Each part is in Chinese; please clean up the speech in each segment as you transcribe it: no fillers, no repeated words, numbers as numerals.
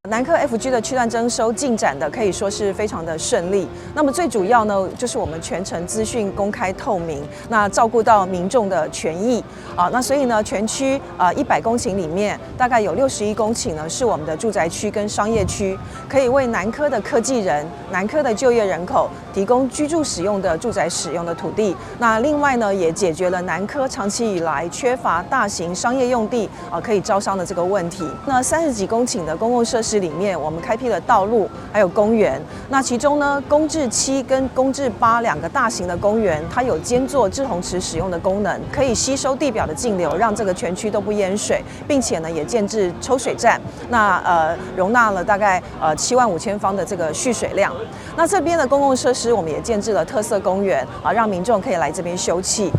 南科 FG 的区段征收进展的可以说是非常的顺利。那么最主要呢，就是我们全程资讯公开透明，那照顾到民众的权益啊。那所以呢，全区100公顷里面，大概有61公顷呢是我们的住宅区跟商业区，可以为南科的科技人、南科的就业人口提供居住使用的住宅使用的土地。那另外呢，也解决了南科长期以来缺乏大型商业用地可以招商的这个问题。那30几公顷的公共设施里面，我们开辟了道路，还有公园。那其中呢，公治7跟公治8两个大型的公园，它有兼做滞洪池使用的功能，可以吸收地表的径流，让这个全区都不淹水，并且呢，也建置抽水站，那容纳了大概75000方的这个蓄水量。那这边的公共设施，我们也建置了特色公园让民众可以来这边休憩。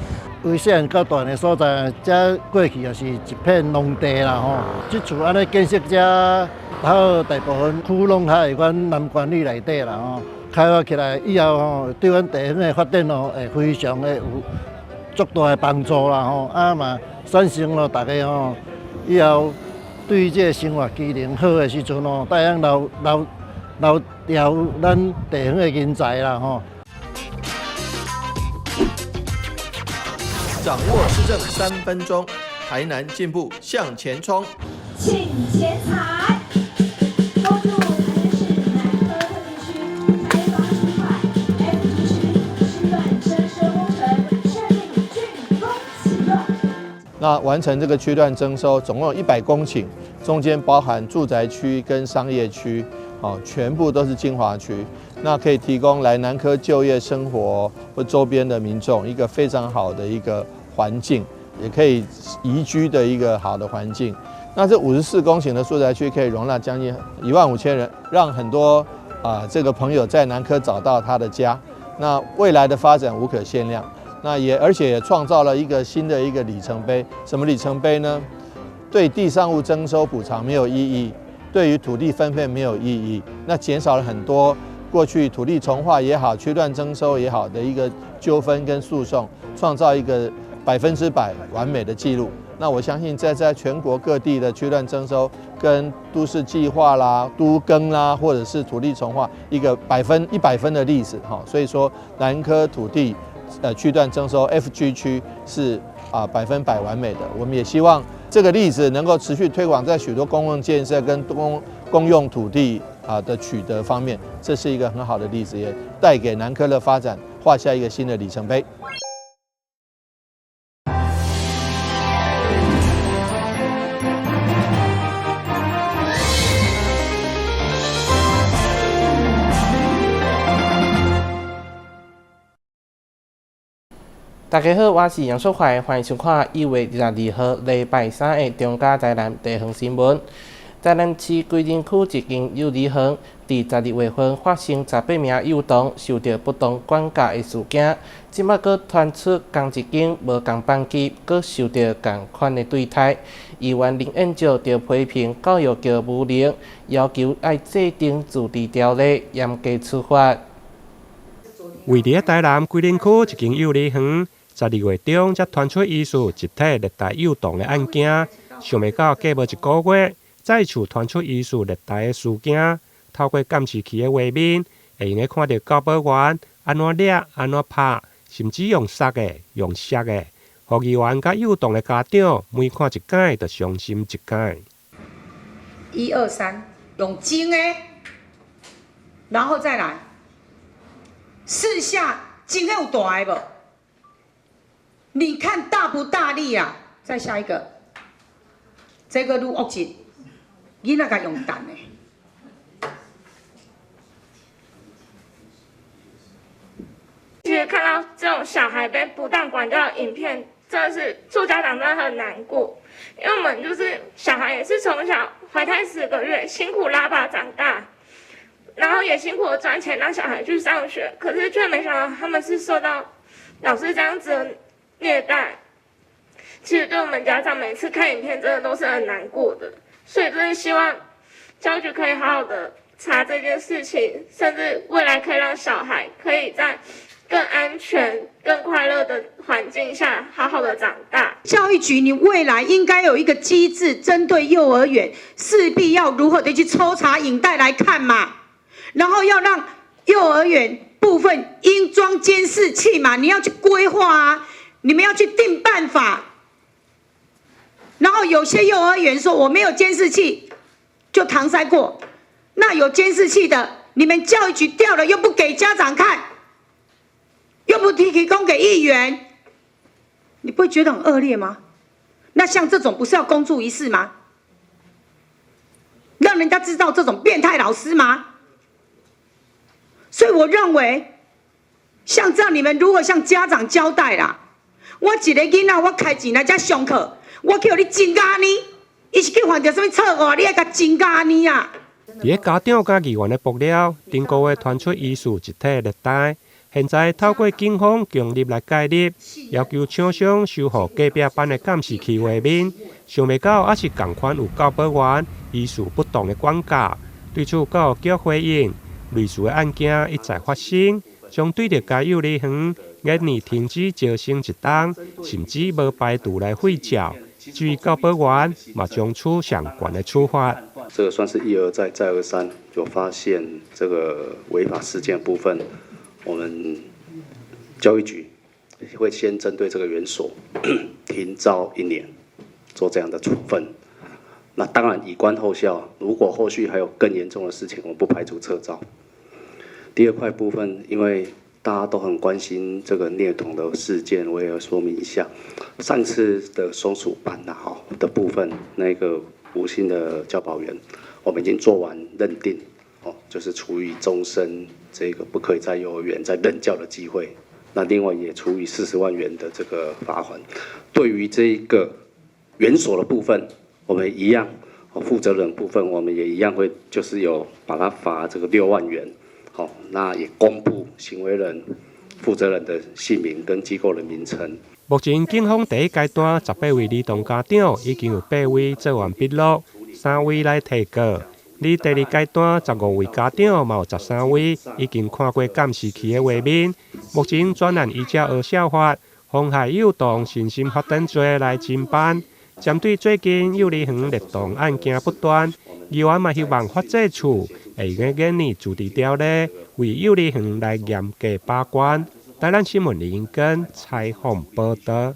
危险较大的所在，这过去就是一片农地啦吼。即厝安尼建设者，然后大部分区拢喺阮南管理内底啦吼。开发起来以后吼，对阮地方的发展吼，会非常的有足大的帮助啦吼。嘛，选成咯，大家吼以后对这个生活机能好的时阵吼，带咱留咱地方的人才啦吼。掌握施政3分钟，台南进步向前冲。请钱财，关注台南市南科特地区开发区块 F 区段征收工程顺利竣工启用。那完成这个区段征收，总共有100公顷，中间包含住宅区跟商业区，全部都是精华区。那可以提供来南科就业、生活或周边的民众一个非常好的一个环境，也可以宜居的一个好的环境。那这54公顷的住宅区可以容纳将近15000人，让很多这个朋友在南科找到他的家。那未来的发展无可限量。那而且也创造了一个新的一个里程碑。什么里程碑呢？对地上物征收补偿没有意义，对于土地分配没有意义，那减少了很多过去土地重划也好、区段征收也好的一个纠纷跟诉讼，创造一个100%完美的记录。那我相信在全国各地的区段征收跟都市计划啦、都更啦，或者是土地重划，一个100分的例子哈。所以说南科土地区段征收 FG 区是100%完美的。我们也希望这个例子能够持续推广在许多公共建设跟公用土地的取得方面，这是一个很好的例子，也带给南科的发展画下一个新的里程碑。大家好，我是杨淑怀，欢迎收看1月22号礼拜3的中嘉台南地方新闻。台南市规定区一间幼儿园，伫12月份发生18名幼童受到不当管教的事件，即摆佫传出同一间无共班级佫受到共款的对待。议员林燕石就批评教育局无能，要求要制定自治条例，严格处罚。位伫台南规定区一间幼儿园，12月中才传出疑似集体虐待幼童的案件，想袂到过无1个月，再次传出疑似虐待的事件。透过监视器的画面，会用看到教保员安怎抓、安怎拍，甚至用杀的、用摔的，互议员甲幼童的家长每看一摆，就伤心一摆。1、2、3，用精然后再来4下，精有大的不？你看大不大力啊？再下一个，这个愈恶质，囡仔甲用蛋的。其实看到这种小孩被不当管教的影片，真的是做家长真的很难过，因为我们就是小孩也是从小怀胎10个月，辛苦拉拔长大，然后也辛苦的赚钱让小孩去上学，可是却没想到他们是受到老师这样子的虐待。其实对我们家长每次看影片真的都是很难过的，所以真的希望教育局可以好好的查这件事情，甚至未来可以让小孩可以在更安全、更快乐的环境下好好的长大。教育局，你未来应该有一个机制，针对幼儿园，势必要如何的去抽查影带来看嘛，然后要让幼儿园部分应装监视器嘛，你要去规划啊，你们要去定办法。然后有些幼儿园说我没有监视器，就搪塞过。那有监视器的，你们教育局调了又不给家长看，又不提供给议员，你不会觉得很恶劣吗？那像这种不是要公诸于世吗？让人家知道这种变态老师吗？所以我认为，像这样你们如何向家长交代啦？我一个囡仔，我开钱来遮上课，我叫你增加呢，伊是去犯着什么错误？你爱甲增加呢啊？伫家长甲议员的爆料，顶个月传出疑似集体虐待，现在透过警方强力来介入，要求厂商修复隔壁班的监视器画面。想袂到还是同款有教保员疑似不当的管教，对此教育局回应，类似的案件一再发生，将对着该幼儿园延年停止招生一档，甚至无排除来会教。至于教保员，嘛将处相关的处罚。这个算是一而再再而三有发现这个违法事件部分，我们教育局会先针对这个园所停招1年，做这样的处分。那当然以观后效，如果后续还有更严重的事情，我们不排除撤招。第二块部分，因为大家都很关心这个虐童的事件，我也要说明一下。上次的松鼠班的部分，那个无薪的教保员，我们已经做完认定，就是处以终身这个不可以在幼儿园再任教的机会。那另外也处以40万元的这个罚款。对于这个园所的部分，我们一样，负责人部分我们也一样会就是有把它罚这个6万元。那也公布行为人、负责人的姓名跟机构的名称。目前警方第一阶段18位儿童家长已经有8位做完笔录，3位来提告。第二阶段15位家长，嘛有13位已经看过监视器的画面。目前专案依照儿少法、妨害幼童身心发展罪来侦办。针对最近幼儿园虐童案件不断，议员嘛希望法制处会用延年主题条例，为幼儿园来严格把关。台南新闻李英根采访报道。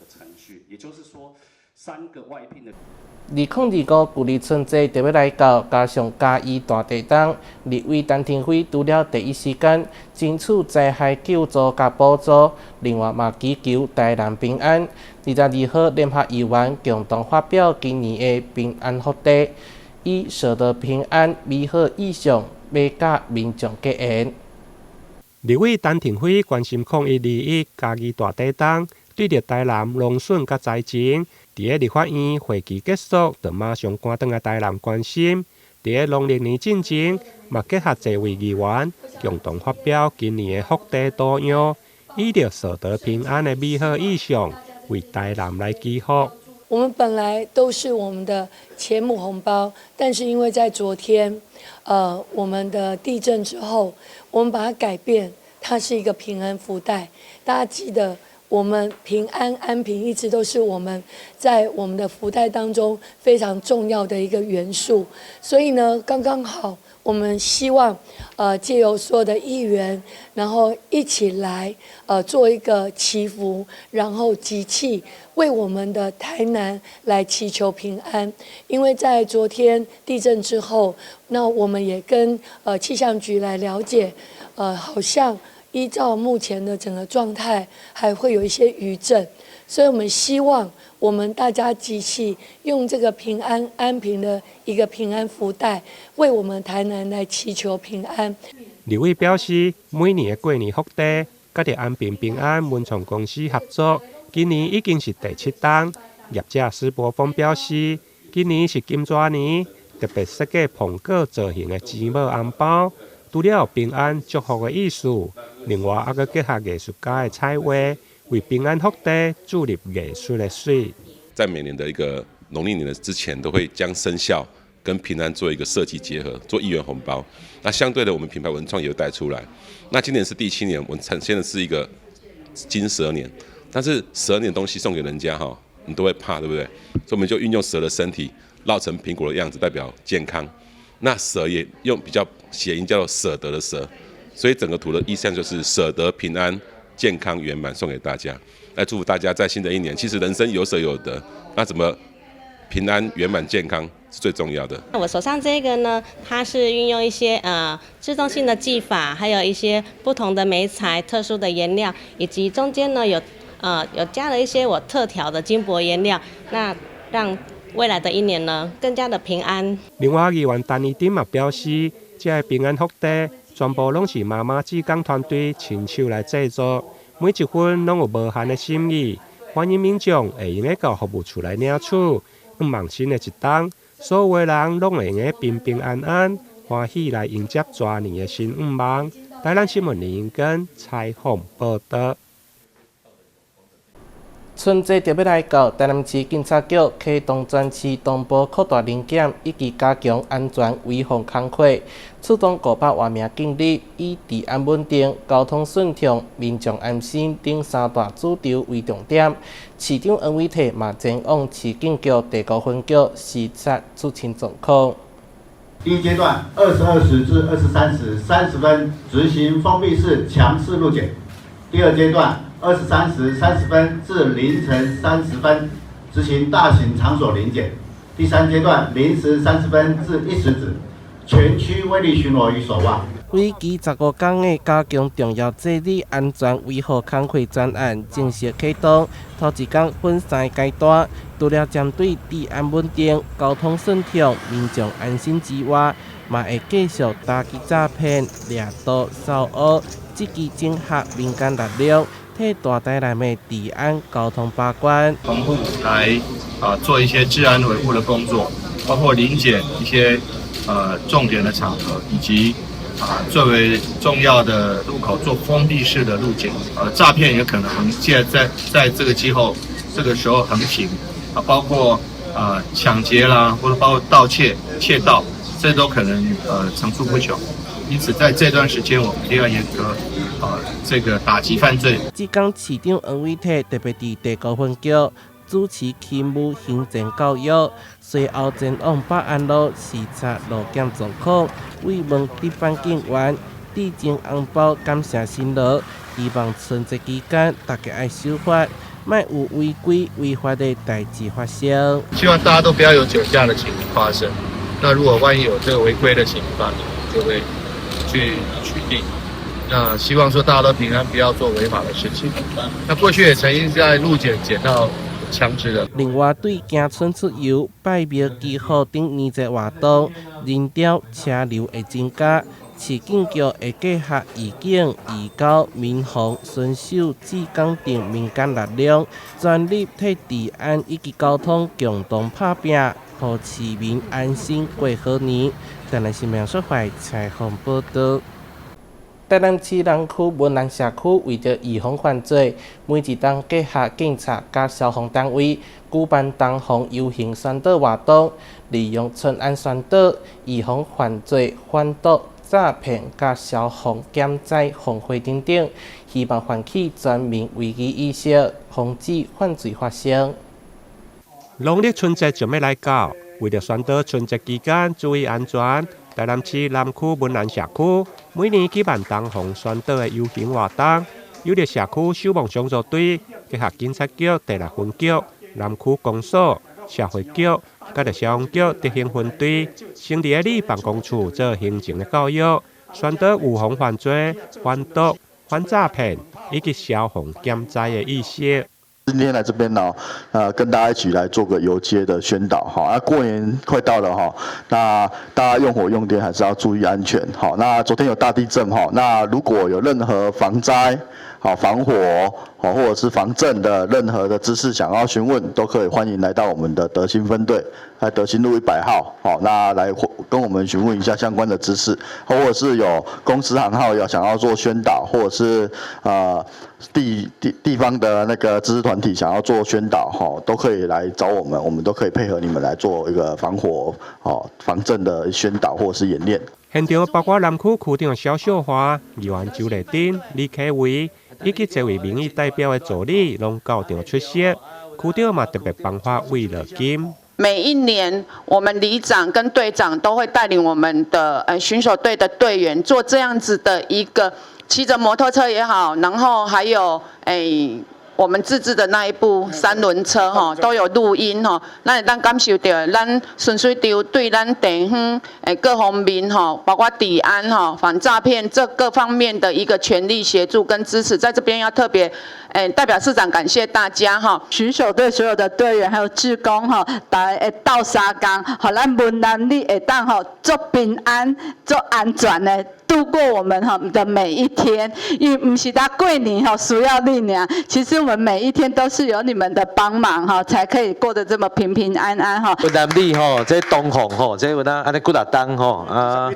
也就是说，3个外聘的。2025旧历春节特别来到，加上嘉义大地震，立委陈廷辉除了第一时间争取灾害救助甲补助，另外嘛祈求台南平安。22号联合议员共同发表今年的平安福地，以舍得平安美好意象，要甲民众结缘。立委陈廷辉关心抗疫利益，嘉义大地震，对着台南农损甲灾情。伫个立法院会期结束，就马上赶转来台南关心。伫个农历年进前，嘛结合侪位议员共同发表今年的福地图样，以着舍得平安的美好意象，为台南来祈福。我们本来都是我们的钱母红包，但是因为在昨天，我们的地震之后，我们把它改变，它是一个平安福袋。大家记得。我们平安安平一直都是我们在我们的福袋当中非常重要的一个元素，所以呢，刚刚好，我们希望借由所有的议员，然后一起来做一个祈福，然后集气为我们的台南来祈求平安。因为在昨天地震之后，那我们也跟气象局来了解，好像。依照目前的整个状态，还会有一些余震，所以我们希望我们大家集气，用这个平安安平的一个平安福袋，为我们台南来祈求平安。立委表示，每年的过年福袋，甲着安平平安文创公司合作，今年已经是第7档。业者施伯峰表示，今年是金蛇年，特别设计苹果造型的芝麻红包。除了平安祝福的意思，另外还佮结合艺术家的彩画，为平安福袋注入艺术的水。在每年的一个农历年的之前，都会将生肖跟平安做一个设计结合，做1元红包。那相对的，我们品牌文创也有带出来。那今年是第7年，我们呈现的是一个金蛇年，但是蛇年的东西送给人家哈，你都会怕，对不对？所以我们就运用蛇的身体烙成苹果的样子，代表健康。那蛇也用比较谐音叫做舍得的舍，所以整个图的意象就是舍得平安、健康、圆满，送给大家，来祝福大家在新的一年。其实人生有舍有得，那怎么平安、圆满、健康是最重要的。我手上这个呢，它是运用一些自动性的技法，还有一些不同的媒材、特殊的颜料，以及中间呢有加了一些我特调的金箔颜料，那让未来的一年呢更加的平安。另外，议员陈怡丁也表示，这个平安福袋全部拢是妈妈志工团队亲手来制作，每一份拢有无限的心意，欢迎民众会用到服务处来领取。望新的一冬，所有的人拢会用平平安安、欢喜来迎接蛇年的新愿望。台南新闻林英根采访报道。春节特别来到台南市警察局启动全市同步扩大临检以及加强安全维护工作，出动500多名警力，以治安稳定、交通顺畅、民众安心等3大主轴为重点。市长黄伟綽嘛前往市警局第5分局视察出勤状况。第一阶段22时至23时30分执行封闭式强制路检，第二阶段23时30分至凌晨30分执行大型场所临检，第三阶段0时30分至1时止全区威力巡逻与守望。为期15天的加强重要节日安全维护工作专案正式启动，头一天分3个阶段，除了针对治安稳定、交通顺畅、民众安心之外，嘛会继续打击诈骗、掠夺、扫恶，积极整合民间力量，替大台南的治安、交通把关。同步来做一些治安维护的工作，包括临检一些重点的场合，以及最为重要的路口做封闭式的路检。诈骗也可能现在这个气候这个时候横行，包括抢劫啦，或者包括盗窃、窃盗，这都可能层出不穷。因此，在这段时间，我们一定要严格这个打击犯罪。即天市长黄伟綽特别伫第5分局主持勤务行政教育，随后前往北安路视察路检状况，慰问值班警员，致敬红包，感谢辛劳。希望春节期间大家爱守法，莫有违规违法的代志发生。希望大家都不要有酒驾的情形发生。那如果万一有这个违规的情形发生，就会去取缔。那希望说大家都平安，不要做违法的事情。那过去也曾经在路检捡到枪支的。另外，对行春出游、拜庙祈福等年节活动，人潮车流会增加。市警局会结合义警、义交、民防、巡守、志工等民间力量，全力替治安以及交通共同打拼，让市民安心过好年。台南新闻社会采访报道。台南市南区文南社区为着预防犯罪，每一天结合警察甲消防单位举办东防游行宣导活动，利用春安宣导预防犯罪、贩毒、诈骗甲消防减灾防火等，希望唤起全民危机意识，防止犯罪发生。农历春节就要来到，为了宣导春节期间注意安全。台南市南区文南社区每年举办东防宣导的游行活动，有的社区消防相助队结合警察局第6分局、南区公所、社会局、甲着消防局执行分队，成立立办公处做行政的教育，宣导预防犯罪、贩毒、反诈骗以及消防减灾的意识。今天来这边呢，跟大家一起来做个游街的宣导，好，过年快到了哈，那大家用火用电还是要注意安全，好，那昨天有大地震哈，那如果有任何防灾、好防火、好或者是防震的任何的知识想要询问，都可以欢迎来到我们的德兴分队，在德兴路100号，好，那来跟我们询问一下相关的知识，或者是有公司行号想要做宣导，或者是地方的那个知识团体想要做宣导，都可以来找我们都可以配合你们来做一个防火、防震的宣导或者是演练。现场包括南区区长肖秀华、议员周丽珍、李启伟以及这位民意代表的助理，拢到场出席。区长嘛特别颁发慰乐金。每一年，我们里长跟队长都会带领我们的巡守队的队员做这样子的一个骑着摩托车也好，然后还有我们自制的那一部3轮车吼，都有录音吼，咱会当感受到咱顺水场对咱地方各方面吼，包括治安吼、反诈骗这各方面的一个全力协助跟支持，在这边要特别代表市长感谢大家哈，巡守队所有的队员还有志工哈，大家会斗相共，互咱文南里会当吼做平安、做安全的度过我们的每一天。因为不是咱过年吼需要你俩，其实我们每一天都是有你们的帮忙哈，才可以过得这么平平安安哈。文南里吼，这东红吼，这文安尼几啊档吼啊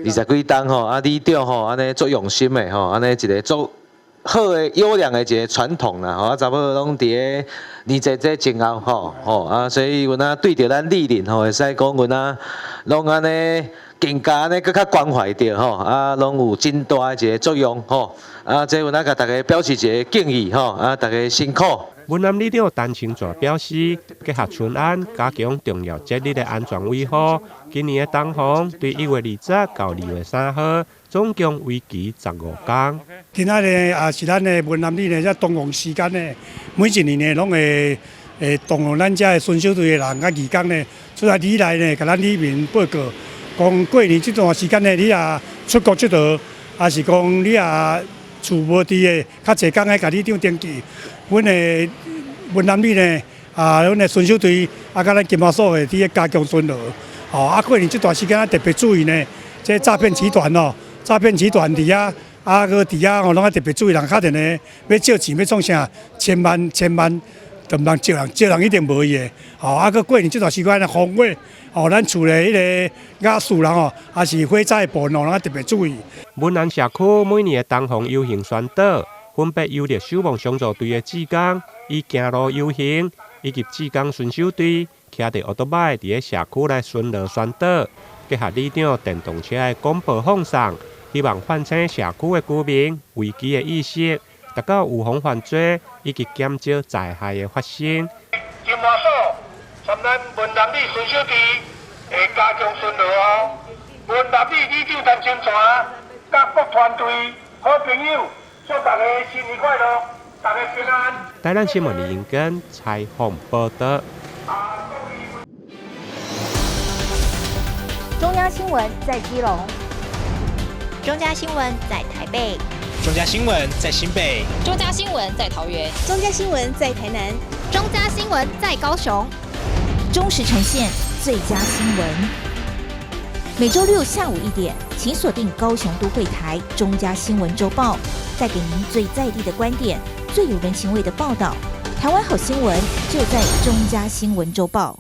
，20几档吼啊，里长吼安尼做用心的吼，安尼一个做。好的优良的一个传统啦，吼，查某拢伫个年节这前后，吼啊，所以阮啊对着咱历年吼，会使讲阮啊，拢安尼更加安尼更较关怀着吼，啊，拢有真大的一个作用吼，啊，这阮啊甲大家表示一个敬意吼，啊，大家辛苦。文南里长陈清泉表示，结合春安，加强重要节日的安全维护。今年的东风对1月20到2月3号，总共为期15天。今仔日也是咱的文南里呢，这东风时间呢，每一年呢拢会动用咱这巡守队的人甲义工呢，出来里来呢，甲咱里面报告，讲过年这段时间呢，你也出国佚佗，还是讲你也厝无伫的，较济工来甲里长登记。阮的文南里呢，阮的巡守队甲咱金马所的伫咧加强巡逻。过年这段时间特别注意呢，这诈骗集团诈骗集团伫遐，搁伫遐拢特别注意，人敲电呢要借钱要创啥，千万就唔通借人一定无伊的。搁过年这段时间呢，防火，咱厝的迄个雅士人也是火灾部门咱特别注意。文南社区每年的东风游行宣导。分别由着守望相助队的志工、以行路游行以及志工巡守队，骑着奥多摆伫个社区来巡逻宣导，结合里长电动车的广播放送，希望唤醒社区的居民危机的意识，达到预防犯罪以及减少灾害的发生。金华所参咱文南里巡守队会加强巡逻哦。文南里里长陈清泉甲各团队好朋友。祝大家新年快乐，大家平安。台南新闻李英根采访报道。中央新闻在基隆，中嘉新闻在台北，中嘉新闻在新北，中嘉新闻在桃园，中嘉新闻在台南，中嘉新闻在高雄，忠实呈现最佳新闻。每周六下午1点，请锁定高雄都会台中嘉新闻周报，带给您最在地的观点，最有人情味的报道。台湾好新闻就在中嘉新闻周报。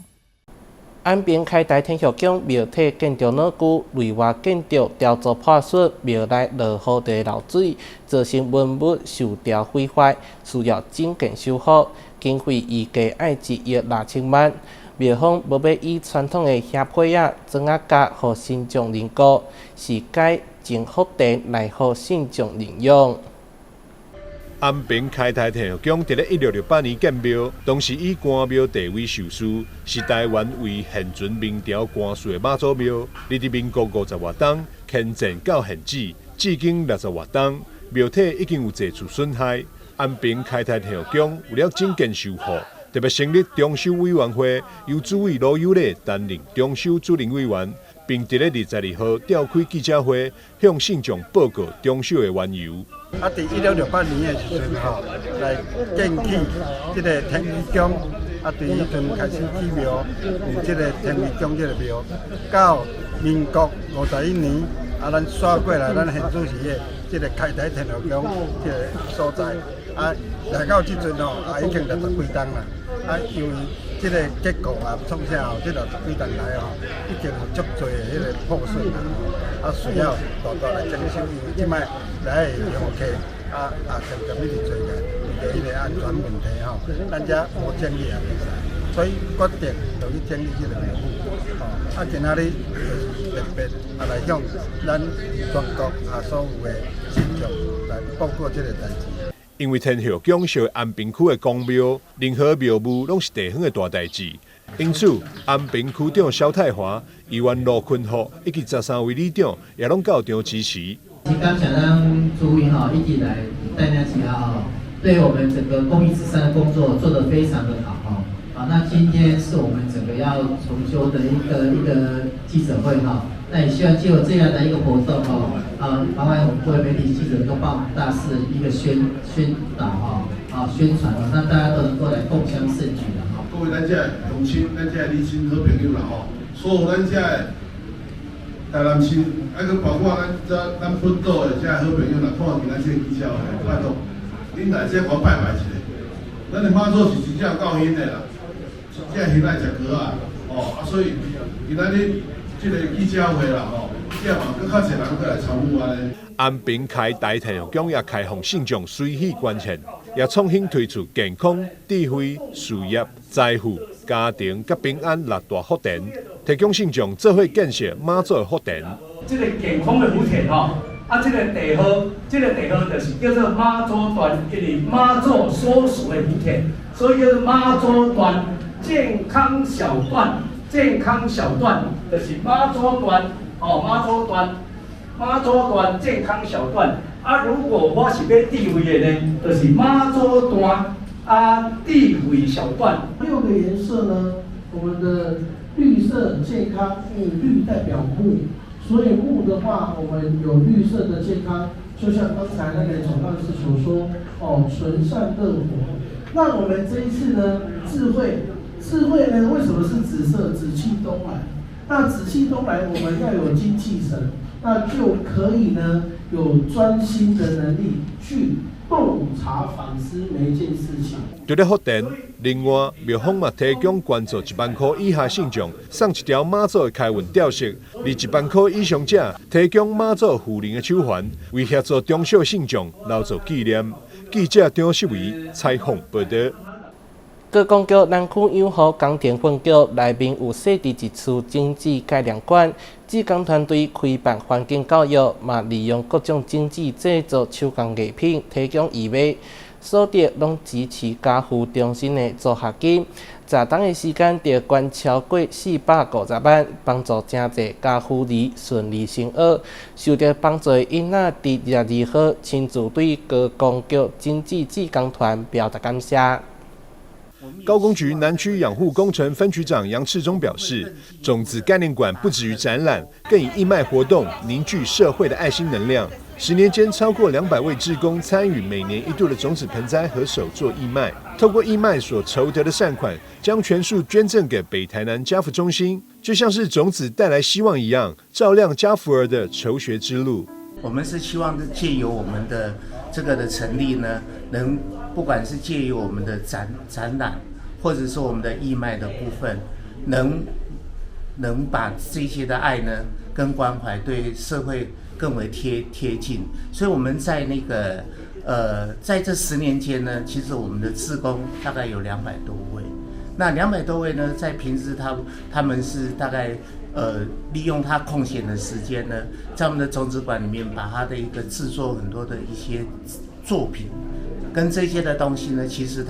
安平开台天后宫庙体建筑老旧，内外建筑雕塑破损，庙内落雨地漏水，造成文物受潮毁坏，需要整建修复，经费预计要1亿6000万。庙方无要以传统的瓦皮仔、砖仔架和信众灵骨，是改净福田来予信众领用。安平开台天后宫伫咧1668年建庙，当时以官庙地位受事，是台湾为现存明朝官署的妈祖庙。历伫民国50多冬迁建到现址，至今60多冬，庙体已经有侪处损害。安平开台天后宫为了整建修复，特别成立中修委员会，由主委罗友礼担任中修主任委员，并伫咧22号召开记者会，向信众报告中修的缘由。伫1668年的时阵来建起这个天美宫，对迄阵开始起庙，有这个天美宫这个庙，到民国51年，咱刷过来，咱现主席的这个开台天后宫这个所在，来到即阵已经60几冬啦，因为这个结构创啥这60几冬来已经有足多的迄个破损啦，需要大大来整修，因为即摆来的游客渐渐一直多个，因为迄个安全问题咱遮无整理也袂使。所以决定就去整理这个苗圃。今仔日特别来向咱全国所有的信众来报告这个代志。因为天后讲述安平区的公庙，任何庙务拢是地方的大代志，因此安平区长萧泰华、议员罗坤福以及13位里长也拢到场支持。感谢咱诸位一起来带领起来对我们整个公益慈善的工作做得非常的好那今天是我们整个要重修的一个记者会那也希望借由这样的一个活动麻烦我们各位媒体记者都帮我们大肆一个宣导宣传让大家都能够来共襄盛举的各位咱这乡亲，咱这理亲好朋友啦所有咱这台南市，佮包括咱本岛的这好朋友啦，看见咱这记者会，拜托，恁来这我拜一下。咱的妈祖是真正有够香的啦，这香爱食糕啊，所以今仔日这个记者会啦，这嘛佮较侪人过来参与安尼。安平开大天后宫也开放信众随喜捐献，也创新推出健康、智慧、事业、财富、家庭甲平安6大福田，提供信众做伙建设妈祖的福田。这个健康的福田这个地号就是叫做妈祖段，因为妈祖所属的福田，所以叫做妈祖段健康小段。健康小段就是妈祖段妈祖段健康小段如果我是要智慧的呢，就是妈祖段智慧小段。6个颜色呢，我们的绿色健康，因为绿代表木，所以木的话，我们有绿色的健康，就像刚才那个总干事所说，纯善乐活。那我们这一次呢，智慧呢，为什么是紫色？紫气东来。那紫气东来，我们要有精气神，那就可以呢有专心的能力去洞察反思每一件事情。除了福田，另外庙方嘛提供捐助1万块以下信众送一条妈祖的开运吊饰，而1万块以上者提供妈祖护灵的手环，为协助中小信众留作纪念。记者张世伟采访报道。高公局南区养护工程分局内面有设置一处经济改良馆，志工团队开办环境教育，嘛利用各种经济制作手工艺品提供义卖，所得拢支持家扶中心的助学金。查档的时间就捐超过450万，帮助真侪家扶儿顺利升学。受到帮助的囡仔伫22号亲自对高公局经济志工团表达感谢。高工局南区养护工程分局长杨赤忠表示，种子概念馆不止于展览，更以义卖活动凝聚社会的爱心能量。10年间，超过200位志工参与每年1度的种子盆栽和手作义卖，透过义卖所筹得的善款，将全数捐赠给北台南家扶中心，就像是种子带来希望一样，照亮家扶儿的求学之路。我们是希望借由我们的这个的成立呢，能不管是借由我们的展览，或者是我们的义卖的部分，能把这些的爱呢跟关怀对社会更为贴近。所以我们在那个在这10年间呢，其实我们的志工大概有200多位。那200多位呢，在平时他们是大概利用他空闲的时间呢，在我们的种子馆里面把他的一个制作很多的一些作品，跟这些的东西呢，其实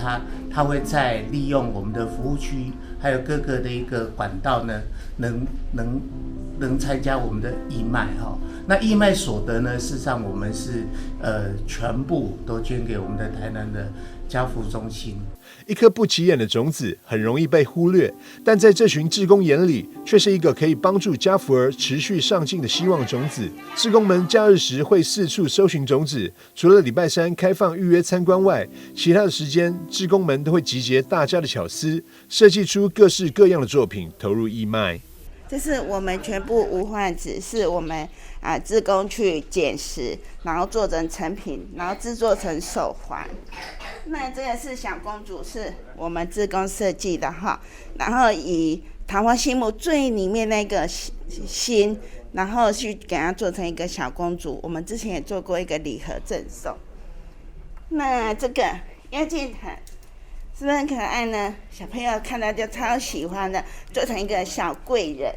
他会在利用我们的服务区，还有各个的一个管道呢，能参加我们的义卖那义卖所得呢，事实上我们是全部都捐给我们的台南的家扶中心。一颗不起眼的种子很容易被忽略，但在这群志工眼里，却是一个可以帮助家扶儿持续上进的希望种子。志工们假日时会四处搜寻种子，除了礼拜3开放预约参观外，其他的时间，志工们都会集结大家的巧思，设计出各式各样的作品，投入义卖。这是我们全部无患子，是我们志工去捡拾，然后做成成品，然后制作成手环。那这个是小公主，是我们志工设计的然后以桃花心木最里面那个心，然后去给它做成一个小公主。我们之前也做过一个礼盒赠送。那这个押金函是不是很可爱呢？小朋友看到就超喜欢的，做成一个小贵人。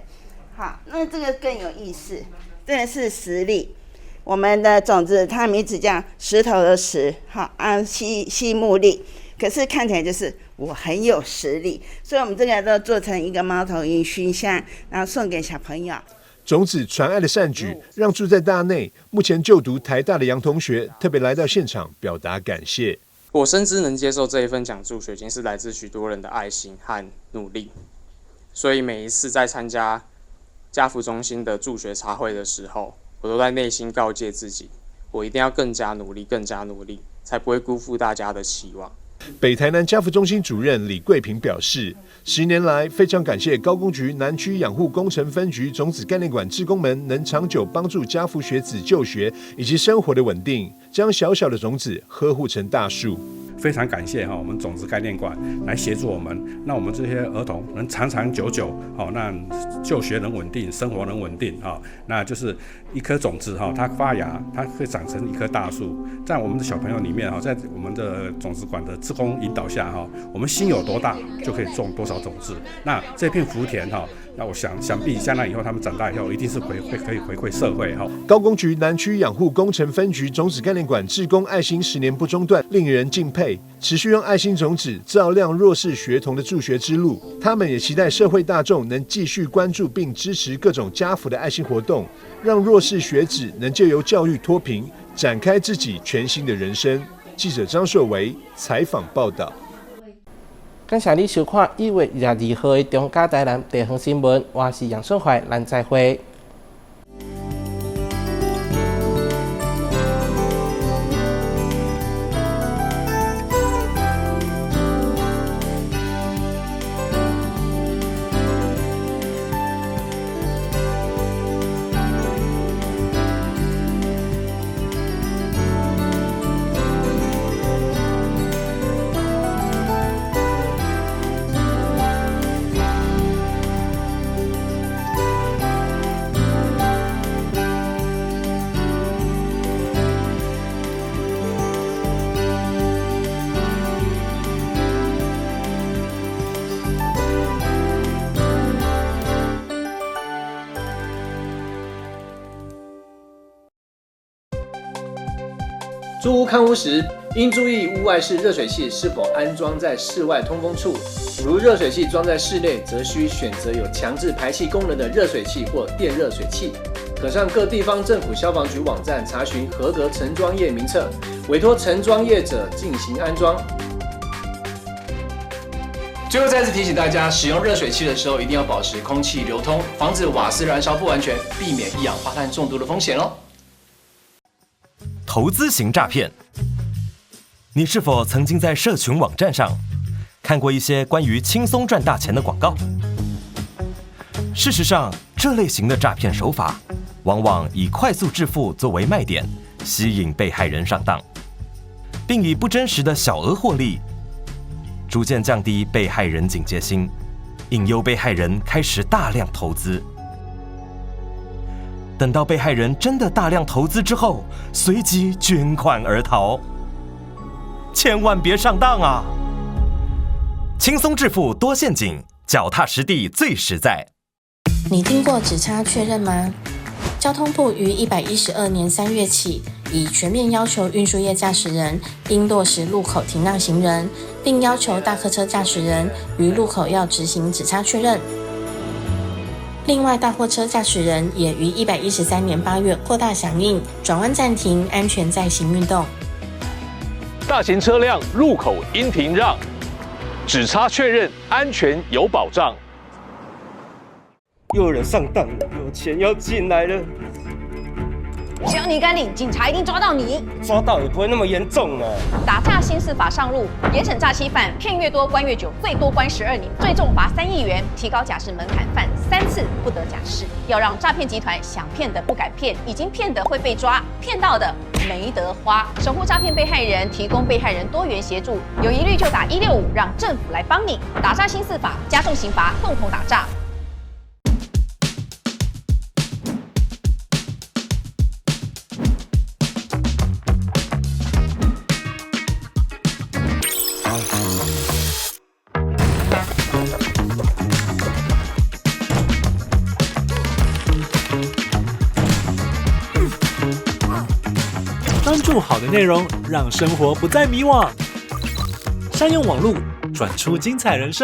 好，那这个更有意思，这个是实力。我们的种子，它名字叫石头的石，好，西木力，可是看起来就是我很有实力，所以我们这个都做成一个猫头鹰熏香，然后送给小朋友。种子传爱的善举，让住在大内、目前就读台大的杨同学特别来到现场表达感谢。我深知能接受这一份奖助学金是来自许多人的爱心和努力，所以每一次在参加家福中心的助学茶会的时候，我都在内心告诫自己，我一定要更加努力，更加努力，才不会辜负大家的期望。北台南家福中心主任李桂平表示，10年来非常感谢高工局南区养护工程分局种子概念馆志工们能长久帮助家福学子就学以及生活的稳定，将小小的种子呵护成大树。非常感谢我们种子概念馆来协助我们，让我们这些儿童能长长久久，那就学能稳定，生活能稳定，那就是一颗种子，它发芽，它会长成一棵大树。在我们的小朋友里面，在我们的种子馆的志工引导下，我们心有多大就可以种多少种子。那这片福田，那我想必将来以后他们长大以后，一定是可以回馈社会。高工局南区养护工程分局种子概念馆志工爱心10年不中断，令人敬佩。持续用爱心种子照亮弱势学童的助学之路。他们也期待社会大众能继续关注并支持各种家福的爱心活动，让弱势学子能藉由教育脱贫，展开自己全新的人生。记者张硕维采访报道。感谢你收看1月22號的中嘉台南地方新聞，我是楊順懷，咱再會。租屋看屋时，应注意屋外式热水器是否安装在室外通风处。如热水器装在室内，则需选择有强制排气功能的热水器或电热水器。可上各地方政府消防局网站查询合格承装业名册，委托承装业者进行安装。最后再次提醒大家，使用热水器的时候一定要保持空气流通，防止瓦斯燃烧不完全，避免一氧化碳中毒的风险哦。投资型诈骗，你是否曾经在社群网站上看过一些关于轻松赚大钱的广告？事实上，这类型的诈骗手法往往以快速致富作为卖点，吸引被害人上当，并以不真实的小额获利，逐渐降低被害人警戒心，引诱被害人开始大量投资。等到被害人真的大量投资之后，随即捐款而逃，千万别上当啊！轻松致富多陷阱，脚踏实地最实在。你听过只差确认吗？交通部于112年3月起，已全面要求运输业驾驶人应落实路口停让行人，并要求大客车驾驶人于路口要执行只差确认。另外，大货车驾驶人也于113年8月扩大响应转弯暂停、安全再行运动。大型车辆路口应停让，只差确认，安全有保障。又有人上当了，有钱要进来了。只要你敢领，警察一定抓到你。抓到也不会那么严重啊。打诈新四法上路，严审诈欺犯，骗越多关越久，最多关12年，最重罚3亿元，提高假释门槛，犯3次不得假释。要让诈骗集团想骗的不敢骗，已经骗的会被抓，骗到的没得花。守护诈骗被害人，提供被害人多元协助，有疑虑就打165，让政府来帮你。打诈新四法，加重刑罚，共同打诈。内容，让生活不再迷惘。善用网络，转出精彩人生。